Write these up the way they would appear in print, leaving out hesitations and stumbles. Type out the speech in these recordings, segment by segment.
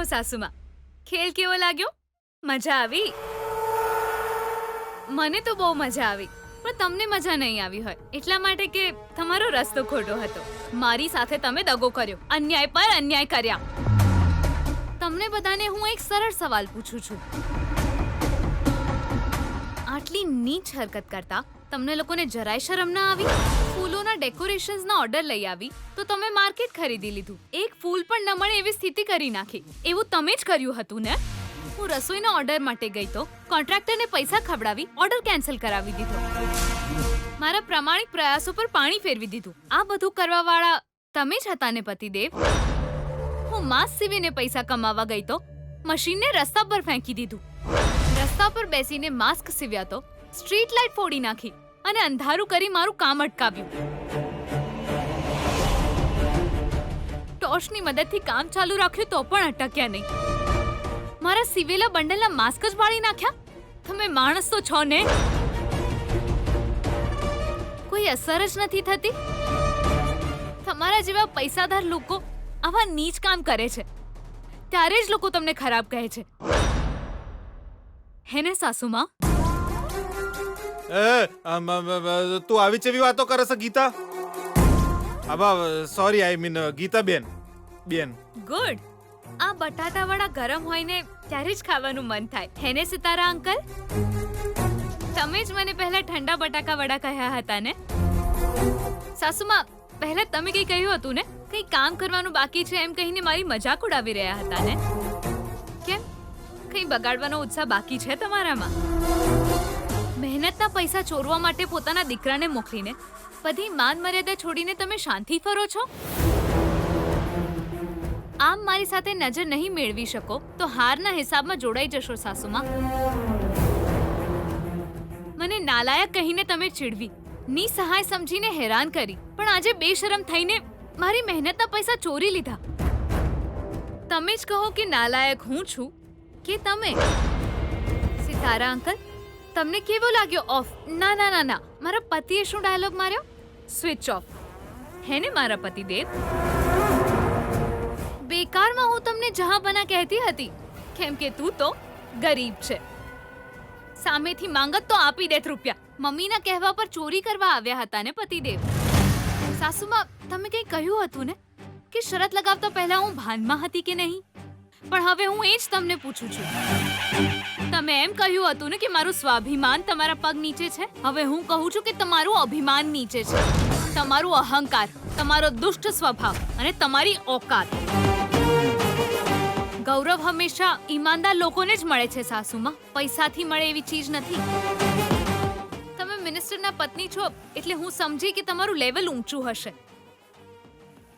કહો સાસુમાં, ખેલ કેવો લાગ્યો? મજા આવી? મને તો બહુ મજા આવી, પણ તમને મજા નહીં આવી હોય એટલા માટે કે તમારો રસ્તો ખોટો હતો. મારી સાથે તમે દગો કર્યો, અન્યાય પર અન્યાય કર્યા. તમને બધાને હું એક સરળ સવાલ પૂછું છું. આટલી નીચ હરકત કરતા તમને લોકોને જરાય શરમ ના આવી? ફૂલોના ડેકોરેશન્સના ઓર્ડર લઈ આવી તો તમે માર્કેટ ખરીદી લીધું. એક ફૂલ પણ ન મળે એવી સ્થિતિ કરી નાખી. એવું તમે જ કર્યું હતું ને? હું રસોઈના ઓર્ડર માટે ગઈ તો કોન્ટ્રાક્ટરને પૈસા ખવડાવી ઓર્ડર કેન્સલ કરાવી દીધો. મારા પ્રામાણિક પ્રયાસો પર પાણી ફેરવી દીધું. આ બધું કરવાવાળા તમે જ હતા ને પતિદેવ? હું માસ્ક સીવીને પૈસા કમાવા ગઈ તો મશીનને રસ્તા પર ફેંકી દીધું. રસ્તા પર બેસીને માસ્ક સીવ્યા તો સ્ટ્રીટ લાઇટ ફોડી નાખી અને અંધારું કરી મારું કામ અટકાવ્યું. ટોર્ચની મદદથી કામ ચાલુ રાખ્યું તો પણ અટક્યા નહીં. મારા સીવેલા બંડલના માસ્ક જ બાળી નાખ્યા. તમે માણસ તો છો ને? કોઈ અસર જ નથી થતી. તમારા જેવા પૈસાદાર લોકો આવા નીચ કામ કરે છે ત્યારે જ લોકો તમને ખરાબ કહે છે. હે ને સાસુમાં? તું આવી ચેવી વાતો કરે છે Geeta? Sorry, I mean Geeta બેન. ગુડ. આ બટાટા વડા ગરમ હોય ને ત્યારે જ ખાવાનું મન થાય. હે ને સિતારા અંકલ? તમે જ મને પહેલા ઠંડા બટાકા વડા કહ્યા હતા ને? સાસુમાં, પહેલા તમે કઈ કહ્યું હતું ને? કઈ કામ કરવાનું બાકી છે એમ કહીને મારી મજાક ઉડાવી રહ્યા હતા ને? કેમ? કઈ બગાડવાનો ઉત્સાહ બાકી છે તમારામાં? મહેનતના પૈસા ચોરવા માટે પોતાના દીકરાને મોકલીને બધી માન મર્યાદા છોડીને તમે શાંતિ ફરો છો? આમ મારી સાથે નજર નહીં મેળવી શકો તો હારના હિસાબમાં જોડાઈ જશો સાસુમાં. મને નાલાયક કહીને તમે ચીડવી, નિસહાય સમજીને હેરાન કરી, પણ આજે બેશરમ થઈને મારી મહેનતના પૈસા ચોરી લીધા. તમે જ કહો કે નાલાયક હું છું કે તમે? સિતારા અંકલ, તમને કેવો લાગ્યો ઓફ? ના ના ના ના, મારા પતિએ શું ડાયલોગ માર્યો? Switch off. હે ને મારા પતિદેવ? બેકારમાં હું તમને જહાંપના કહેતી હતી કેમ કે તું તો ગરીબ છે. સામેથી માંગત તો આપી દેત રૂપિયા. મમ્મીના કહેવા પર ચોરી કરવા આવ્યા હતા ને પતિદેવ? સાસુમાં, તમે કંઈ કહ્યું હતું ને કે શરત લગાવતા પહેલા હું ભાનમાં હતી કે નહીં? પણ હવે હું એ જ તમને પૂછું છું. તમે એમ કહ્યું હતું ને કે મારું સ્વાભિમાન તમારા પગ નીચે છે. હવે હું કહું છું કે તમારું અભિમાન નીચે છે. તમારું અહંકાર, તમારો દુષ્ટ સ્વભાવ અને તમારી ઓકાત. ગૌરવ હંમેશા ઈમાનદાર લોકોને જ મળે છે સાસુમાં, પૈસાથી મળે એવી ચીજ નથી. તમે મિનિસ્ટરના પત્ની છો એટલે હું સમજી કે તમારું લેવલ ઊંચું હશે,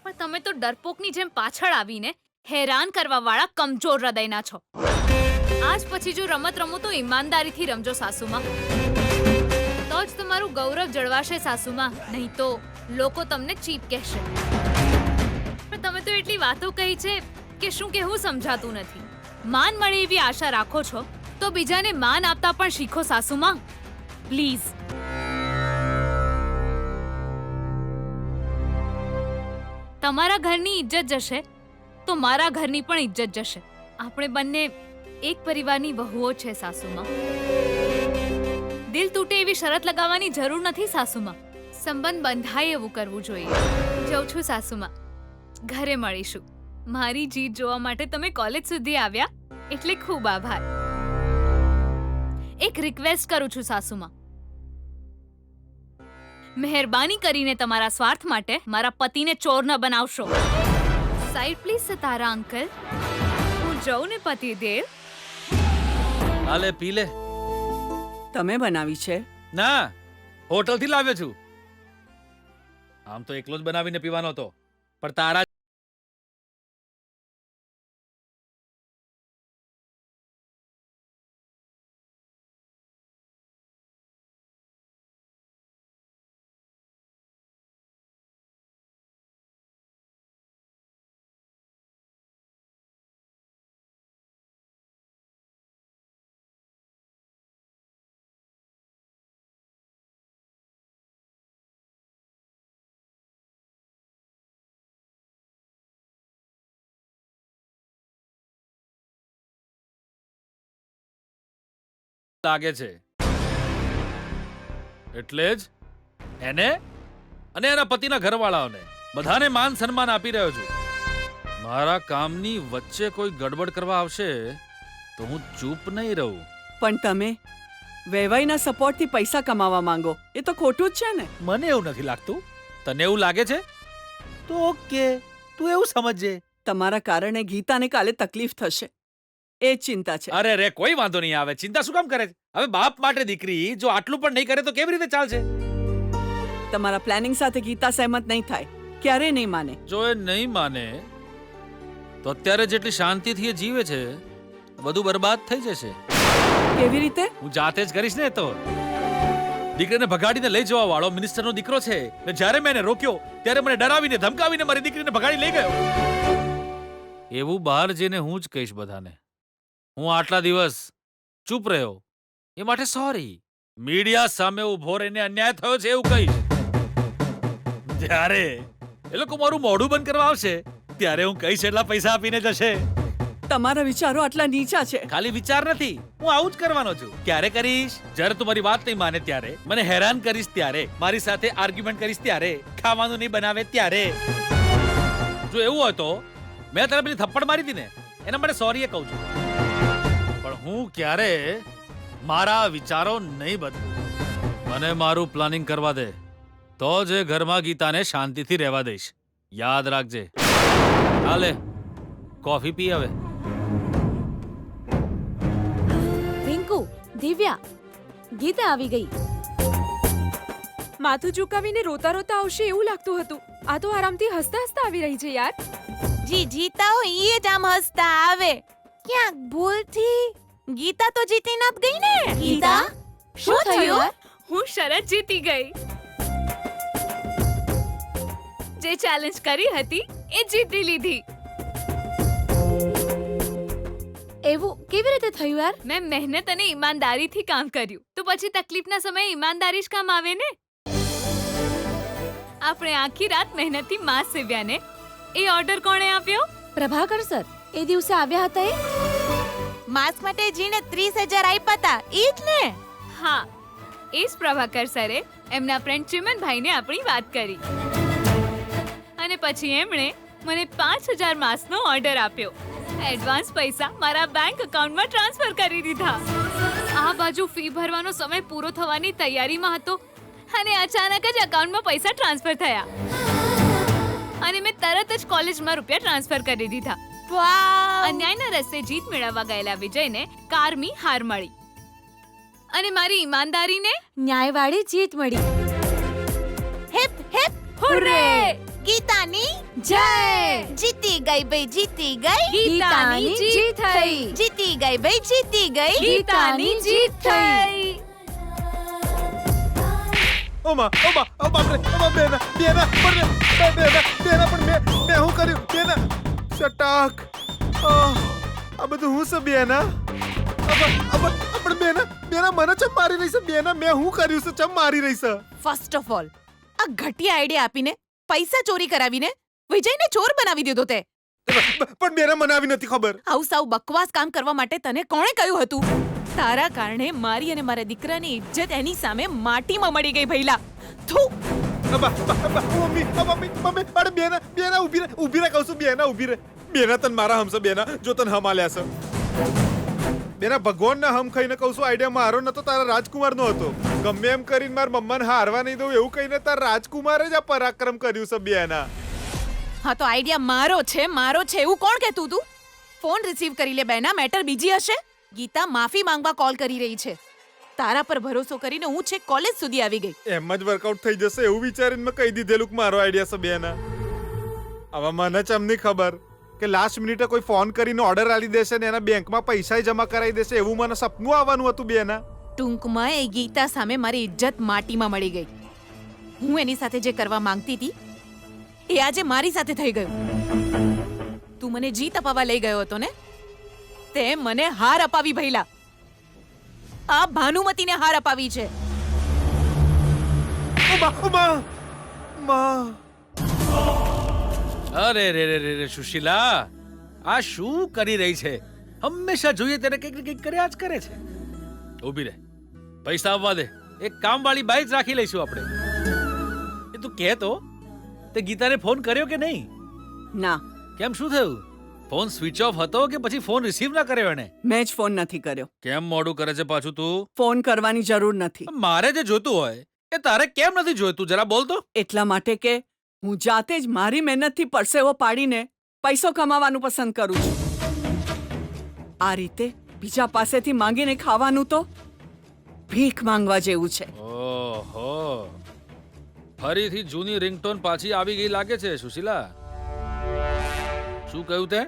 પણ તમે તો ડરપોકની જેમ પાછળ આવીને હેરાન કરવા વાળા કમજોર હૃદયના છો. આજ પછી જો રમત રમો તો ઈમાનદારીથી રમજો સાસુમાં, તો જ તમારું ગૌરવ જળવાશે સાસુમાં, નહીં તો લોકો તમને ચીપ કહેશે. પણ તમે તો એટલી વાતો કહી છે કે શું કહેવું સમજાતું નથી. માન મળે એવી આશા રાખો છો તો બીજાને માન આપતા પણ શીખો સાસુમાં, પ્લીઝ. તમારા ઘરની ઇજ્જત જશે તો મારા ઘરની પણ ઇજ્જત જશે. આપણે બંને એક પરિવારની વહુઓ છે સાસુમાં. દિલ તૂટે એવી શરત લગાવવાની જરૂર નથી સાસુમાં. સંબંધ બંધાય એવું કરવું જોઈએ. જઉં છું સાસુમાં, ઘરે મળીશું. મારી જીત જોવા માટે તમે કોલેજ સુધી આવ્યા એટલે ખૂબ આભાર. એક રિક્વેસ્ટ કરું છું સાસુમાં, મહેરબાની કરીને તમારા સ્વાર્થ માટે મારા પતિને ચોર ન બનાવશો. Side please Sitara uncle. હું જાઉં ને પતિદેવ? હાલે પી લે. તમે બનાવી છે? ના, હોટલથી લાવ્યો છું. આમ તો એકલો જ બનાવીને પીવાનો હતો, પણ તારા તાગે છે. એટલે જ એને અને એના પતિના ઘરવાળાઓને બધાને માન સન્માન આપી રહ્યો છું. મારા કામની વચ્ચે કોઈ ગડબડ કરવા આવશે તો હું ચૂપ નહીં રહું. પણ તમે વેવાઈના સપોર્ટથી પૈસા કમાવા માંગો એ તો ખોટું જ છે ને. મને એવું નથી લાગતું. તને એવું લાગે છે તો ઓકે, તું એવું સમજજે. તમારા કારણે ગીતાને કાલે તકલીફ થશે એ જ ચિંતા છે. અરે રે, કોઈ વાંધો નહીં આવે. ચિંતા શું કામ કરે છે? હવે બાપ માટે દીકરી જો આટલું પણ નહીં કરે તો કેવી રીતે ચાલશે? તમારા પ્લાનિંગ સાથે ગીતા સહેમત નહીં થાય, ક્યારે નહીં માને. જો એ નહીં માને તો અત્યારે જેટલી શાંતિથી એ જીવે છે બધું બરબાદ થઈ જશે. કેવી રીતે? હું જાતે જ કરીશ ને. તો દીકરીને ભગાડીને લઈ જવા વાળો મિનિસ્ટરનો દીકરો છે ને જ્યારે મેં એને રોક્યો ત્યારે મને ડરાવીને ધમકાવીને મારી દીકરીને ભગાડી લઈ ગયો. એવું બહાર જઈને હું જ કહીશ બધાને. હું આટલા દિવસ ચૂપ રહ્યો એ માટે સોરી. મીડિયા સામે ઉભો રહીને અન્યાય થયો છે એવું કહીશ. ત્યારે એ લોકો મારું મોઢું બંધ કરવા આવશે ત્યારે હું કહીશ એટલા પૈસા આપીને જશે. તમારા વિચારો આટલા નીચા છે. ખાલી વિચાર નથી, હું આવું જ કરવાનો છું. ક્યારે કરીશ? જ્યારે તું મારી વાત નહીં માને ત્યારે, મને હેરાન કરીશ ત્યારે, મારી સાથે આર્ગ્યુમેન્ટ કરીશ ત્યારે, ખાવાનું નહીં બનાવે ત્યારે. જો એવું હોય તો મેં તારે પેલી થપ્પડ મારી હતી ને એના માટે સોરી એ કહું છું. પણ હું ક્યારે મારા વિચારો નહીં બદલું. મને મારું પ્લાનિંગ કરવા દે તો જ એ ઘરમાં ગીતાને શાંતિથી રહેવા દઈશ. યાદ રાખજે. હાલે કોફી પી હવે. રિંકુ, દિવ્યા, ગીતા આવી ગઈ. માથું ઝુકાવીને રોતા રોતા આવશે એવું લાગતું હતું. આ તો આરામથી હસતા હસતા આવી રહી છે યાર. જી જીતા હોય એ જ આમ હસતા આવે. ક્યાંક ભૂલથી ગીતા તો જીતી નત ગઈ ને. ગીતા, શું થયું? હું શરત જીતી ગઈ. જે ચેલેન્જ કરી હતી એ જીતી લીધી. એવું કેવી રીતે થયું યાર? મેં મહેનત અને ઈમાનદારીથી કામ કર્યું તો પછી તકલીફના સમયે ઈમાનદારી જ કામ આવે ને. આપણે આખી રાત મહેનતથી માંસ સીવ્યા ને. એ ઓર્ડર કોણે આપ્યો? પ્રભાકર સર એ દિવસે આવ્યા હતા એ માસ્ક માટે જીને 30,000 આપ્યા હતા ઈ જ ને. હા, એ જ પ્રભાકર સરે એમના ફ્રેન્ડ ચિમનભાઈને આપણી વાત કરી અને પછી એમણે મને 5,000 માસ્કનો ઓર્ડર આપ્યો. એડવાન્સ પૈસા મારા બેંક એકાઉન્ટમાં ટ્રાન્સફર કરી દીધા. આ બાજુ ફી ભરવાનો સમય પૂરો થવાની તૈયારીમાં હતો અને અચાનક જ એકાઉન્ટમાં પૈસા ટ્રાન્સફર થયા અને મેં તરત જ કોલેજમાં રૂપિયા ટ્રાન્સફર કરી દીધા. વાવ! અન્યાયના રસ્તે જીત મેળવવા ગયેલા વિજયને કારમી હાર મળી અને મારી ઈમાનદારીને ન્યાયવાળી જીત મળી. Heap heap હુર્રે! ગીતાની જય! જીતી ગઈ ભાઈ, જીતી ગઈ. ગીતાની જીત થઈ. જીતી ગઈ ભાઈ, જીતી ગઈ. ગીતાની જીત થઈ. ઓમા ઓમા ઓ બાપ રે, ઓમા બેના બેના પણ બેના પણ મેં હું કર્યું બેના શટાક. આ બધું હું છે બેના? પણ બેના મને ચમ મારી રહી છે બેના? મેં હું કર્યું છે ચમ મારી રહી છે? ફર્સ્ટ ઓફ ઓલ આ ઘટિયા આઈડિયા આપીને પૈસા ચોરી કરાવીને વિજયને ચોર બનાવી દીધો તે. પણ બેના મને આવી નથી ખબર. આવું સાવ બકવાસ કામ કરવા માટે તને કોણે કહ્યું હતું? તારા કારણે મારી અને મારા દીકરાની ઇજ્જત એની સામે માટીમાં મળી ગઈ ભઈલા. થુ! મમ્મી અરે બેના ઊભી રહે કહું છું. બેના ઊભી રહે. બેના તને મારા હમશે બેના. જો તને હમાલ્યા છે બેના, ભગવાનના હમ ખાઈને કહું છું. આઈડિયા મારો નતો, તારા રાજકુમારનો હતો. ગમે એમ કરીને મારા મમ્માને હારવા નહીં દઉં એવું કહીને તારા રાજકુમારે જ આ પરાક્રમ કર્યું છે બેના. હા તો આઈડિયા મારો છે એવું કોણ કહેતું તું? ફોન રિસીવ કરી લે બેના, મેટર બીજી હશે. ગીતા માફી માંગવા કોલ કરી રહી છે. તારા પર ભરોસો કરીને હું છેક કોલેજ સુધી આવી ગઈ. એમ જ વર્કઆઉટ થઈ જશે એવું વિચારીને મેં કહી દીધેલું કે મારો આઈડિયા છે બેના. હવે મને ચમની ખબર કે લાસ્ટ મિનિટે કોઈ ફોન કરીને ઓર્ડર આલી દેશે ને એના બેંકમાં પૈસા જમા કરાવી દેશે એવું મને સપનું આવવાનું હતું બેના. ટૂંકમાં એ ગીતા સામે મારી ઇજ્જત માટીમાં મળી ગઈ. હું એની સાથે જે કરવા માંગતી હતી એ આજે મારી સાથે થઈ ગયું. તું મને જીત અપાવવા લઈ ગયો હતો ને, તે મને હાર અપાવી ભઈલા. આ ભાનુમતીને હાર અપાવી છે. અરે રે સુશીલા, આ શું કરી રહી છે? હંમેશા જોઈએ ત્યારે કંઈક ને કંઈક કર્યા જ કરે છે. ઊભી રહે, પૈસા આવવા દે. એક કામવાળી બાઈ જ રાખી લઈશું આપણે. એ તું કહે તો તે ગીતાને ફોન કર્યો કે નહીં? ના, કેમ, શું થયું? ફોન સ્વિચ ઓફ હતો કે પછી ફોન રિસીવ ના કર્યો એને? મેં જ ફોન નથી કર્યો. કેમ મોડું કરે છે પાછું તું? ફોન કરવાની જરૂર નથી. મારે જે જોતું હોય એ તારે કેમ નથી જોઈતું, જરા બોલ તો. એટલા માટે કે હું જાતે જ મારી મહેનતથી પરસેવો પાડીને પૈસો કમાવાનું પસંદ કરું છું. આ રીતે બીજા પાસેથી માંગીને ખાવાનું તો ભીખ માંગવા જેવું છે. ઓહો, ફરીથી જૂની રિંગટોન પાછી આવી ગઈ લાગે છે સુશીલા. શું કહ્યું તે?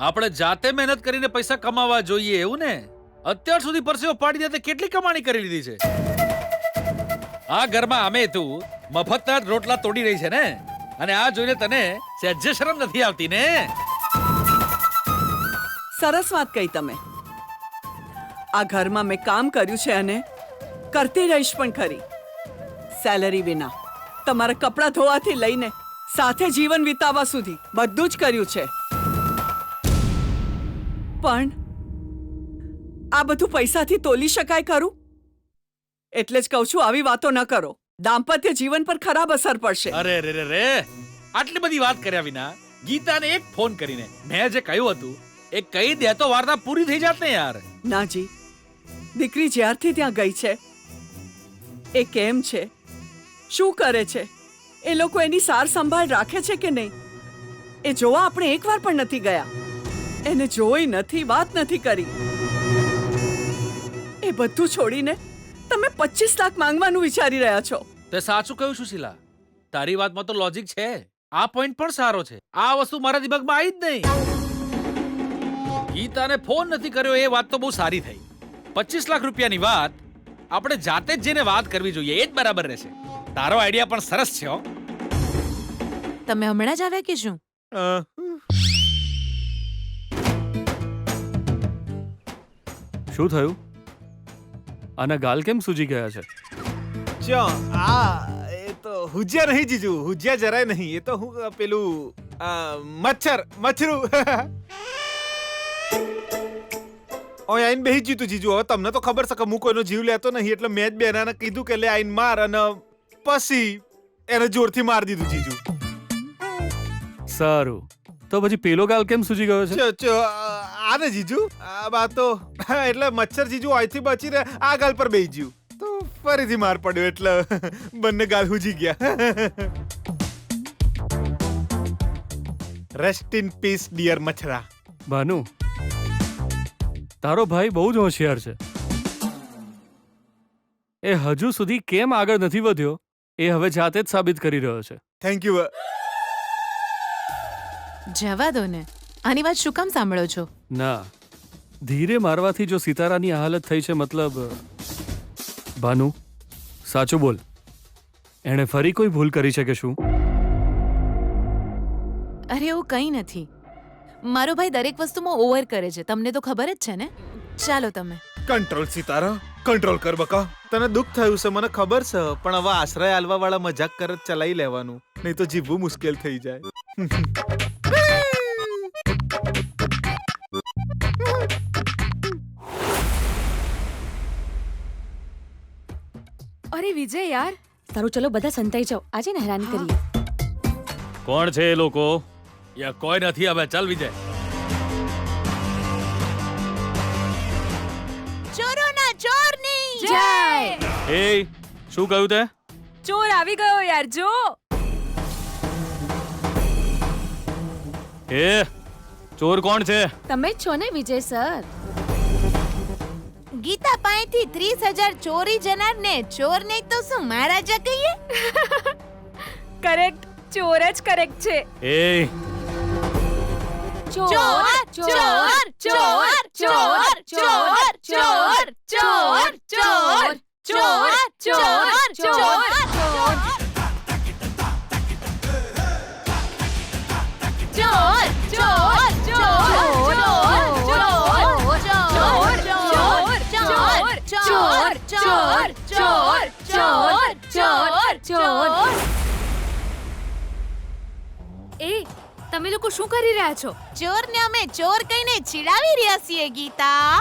આપણે જાતે મહેનત કરીને પૈસા કમાવા જોઈએ એવું ને? અત્યાર સુધી પરસેવો પાડી દે કેટલી કમાણી કરી લીધી છે. આ ઘરમાં અમે તું મફતના જ રોટલા તોડી રહી છે ને, અને આ જોઈને તને સહેજે શરમ નથી આવતી ને? સરસ વાત કહી તમે. આ ઘરમાં મેં કામ કર્યું છે અને કરતી રહીશ પણ ખરી. સેલરી વિના તમારા કપડાં ધોવાથી લઈને સાથે જીવન વિતાવવા સુધી બધું જ કર્યું છે. પણ આ બધું પૈસાથી તોલી શકાય ખરું? એટલે જ કહું છું, આવી વાતો ન કરો. દાંપત્ય જીવન પર ખરાબ અસર પડશે. અરે રે રે રે, આટલી બધી વાત કર્યા વિના ગીતાને એક ફોન કરીને મેં જે કહ્યું હતું એ કહી દે તો વાર્તા પૂરી થઈ જાત ને યાર. નાજી, દીકરી જ્યારથી ત્યાં ગઈ છે એ કેમ છે, શું કરે છે, એ લોકો એની સાર સંભાળ રાખે છે કે નહીં એ જોવા આપણે એકવાર પણ નથી ગયા. એને જોઈ નથી, વાત નથી કરી. એ બધું છોડીને તમે 25 લાખ માંગવાનું વિચારી રહ્યા છો. તે સાચું કહ્યું સુશીલા, તારી વાતમાં તો લોજિક છે. આ પોઈન્ટ પણ સારો છે. આ વસ્તુ મારા દિમાગમાં આવી જ નહીં. ગીતાને ફોન નથી કર્યો એ વાત તો બહુ સારી થઈ. 25 લાખ રૂપિયાની વાત આપણે જાતે જ જઈને વાત કરવી જોઈએ, એ જ બરાબર રહેશે. તારો આઈડિયા પણ સરસ છે હો. તમે હમણાં જ આવ્યા કે શું? શું થયું? આના ગાલ કેમ સૂજી ગયા છે? એ તો હુજ્યા નહીં જીજુ, હુજ્યા જરાય નહીં. એ તો હું પેલું મચ્છરું ઓય આઈને બેહી જીતું જીજુ. હવે તમને તો ખબર છે કે હું કોઈનો જીવ લેતો નહીં, એટલે મેં જ બેનાને કીધું કે લે આઈને માર, અને પછી એને જોરથી માર દીધું જીજુ. સારું, તો પછી પેલો ગાલ કેમ સૂજી ગયો છે? આને જીજુ આ વાત તો એટલે મચ્છર જીજુ અહીંથી બચીને આ ગાલ પર બેહી ગયું તો ફરીથી માર પડ્યો, એટલે બંને ગાલ હુજી ગયા. રેસ્ટ ઇન પીસ ડિયર મચ્છરા. ભાનુ, તારો ભાઈ બહુ જ હોશિયાર છે. એ હજુ સુધી કેમ આગળ નથી વધ્યો એ હવે જાતે જ સાબિત કરી રહ્યો છે. Thank you. જવા દો ને, આની વાત શું કામ સાંભળો છો? ના, ધીરે મારવાથી જો સિતારાની આ હાલત થઈ છે, મતલબ ભાનુ સાચું બોલ, એણે ફરી કોઈ ભૂલ કરી છે કે શું? અરે એવું કંઈ નથી. મારો ભાઈ દરેક વસ્તુમાં ઓવર કરે છે, તમને તો ખબર જ છે ને. ચાલો તમે કંટ્રોલ સિતારા, કંટ્રોલ કર બકા. તને દુઃખ થયું છે મને ખબર છે, પણ હવે આશ્રય આલવા વાળા મજાક કર ચલાવી લેવાનું, નહીં તો જીવવું મુશ્કેલ થઈ જાય. અરે વિજય યાર, સારું ચલો બધા સંતાઈ જાઓ, આજે ને હેરાન કરીએ. કોણ છે એ લોકો? યા કોઈ નથી. હવે ચાલ વિજય. ચોરોના ચોરની જય! એ શું કહ્યું તે? ચોર આવી ગયો યાર, જો. એ ચોર કોણ છે? તમે જ છો ને વિજય સર? ગીતા પાસેથી 30,000 ચોરી જનારને ચોર નહીં તો શું મહારાજા કહીએ? કરેક્ટ, ચોર જ કરેક્ટ છે. એ ચોર ચોર ચોર ચોર ચોર ચોર ચોર ચોર ચોર ચોર ચોર એ તમે લોકો શું કરી રહ્યા છો? ચોરને અમે ચોર કહીને ચીડાવી રહ્યા છીએ ગીતા.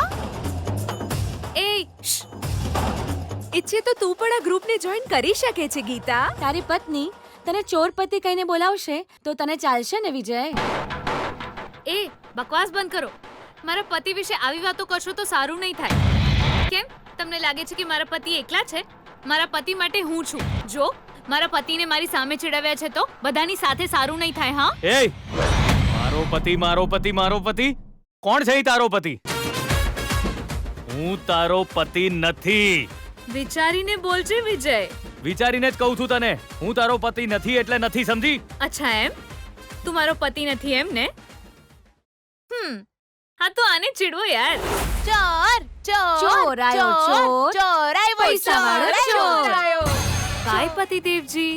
એ શ્શ! ઈચ્છે તો તું પણ આ ગ્રુપને જોઈન કરી શકે છે ગીતા. તારી પત્ની તને ચોરપતિ કહીને બોલાવશે તો તને ચાલશે ને વિજય? એ બકવાસ બંધ કરો. મારા પતિ વિશે આવી વાતો કરશો તો સારું નહીં થાય. કેમ તમને લાગે છે કે મારા પતિ એકલા છે? મારા પતિ માટે હું છું. જો મારા પતિને મારી સામે ચડાવ્યા છે તો બધાની સાથે સારું નહીં થાય. હા, મારો પતિ કોણ છે ઈ તારો પતિ? હું તારો પતિ નથી. વિચારીને બોલજે વિજય. વિચારીને જ કહું છું તને, હું તારો પતિ નથી એટલે નથી, સમજી? અચ્છા એમ? તું મારો પતિ નથી એમ ને? હા તો આને ચીડવો યાર. ચોર આયો, ચોર. ચોરાય પૈસાવાળો ચોર. બાય પતિદેવજી.